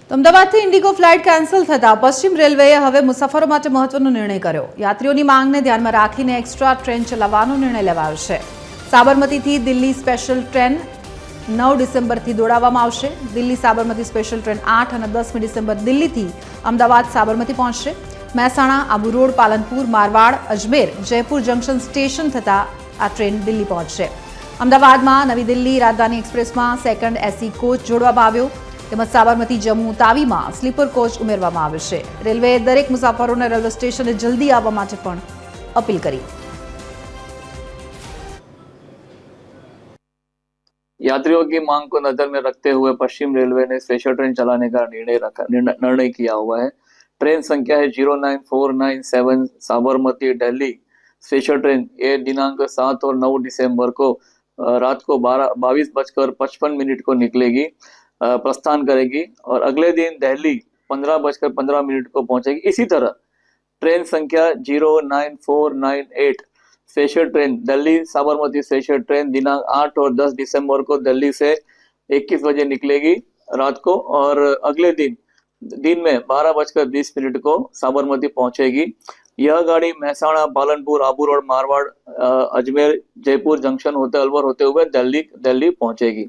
તો અમદાવાદથી Indigo flight cancel થતા પશ્ચિમ રેલવેએ હવે મુસાફરો માટે મહત્વનો નિર્ણય કર્યો। યાત્રીઓની માંગને ધ્યાનમાં રાખીને એક્સ્ટ્રા ટ્રેન ચલાવવાનો નિર્ણય લેવાયો છે। સાબરમતીથી દિલ્હી સ્પેશિયલ ટ્રેન 9 ડિસેમ્બરથી દોડાવવામાં આવશે। દિલ્હી સાબરમતી સ્પેશિયલ ટ્રેન 8 અને 10મી ડિસેમ્બર દિલ્હીથી અમદાવાદ સાબરમતી પહોંચશે। Mehsana, Abu road, Palanpur, Marwar, Ajmer, Jaipur junction station થતા આ ટ્રેન દિલ્હી પહોંચશે। અમદાવાદમાં નવી દિલ્હી રાજધાની એક્સપ્રેસમાં સેકન્ડ એસી કોચ જોડવામાં આવ્યો, તેમજ સાબરમતી જમ્મુ તાવીમાં સ્લીપર કોચ ઉમેરવામાં આવ્યો છે। રેલવેએ દરેક મુસાફરોને રેલવે સ્ટેશને જલ્દી આવવા માટે પણ અપીલ કરી। यात्रियों की मांग को नजर में रखते हुए पश्चिम रेलवे ने स्पेशल ट्रेन चलाने का निर्णय किया हुआ है। ट्रेन संख्या है 09497 साबरमती दिल्ली स्पेशल ट्रेन। ये दिनांक 7 और 9 दिसंबर को रात को 22:55 को निकलेगी, प्रस्थान करेगी और अगले दिन दिल्ली 15:15 को पहुंचेगी। इसी तरह ट्रेन संख्या 09498 special train Delhi Sabarmati special train दिनांक 8 और 10 दिसंबर को दिल्ली से 21 बजे निकलेगी रात को और अगले दिन में 12:20 को साबरमती पहुंचेगी। यह गाड़ी महसाणा, पालनपुर, आबू रोड, मारवाड़, अजमेर, जयपुर जंक्शन होते अलवर होते हुए दिल्ली पहुंचेगी।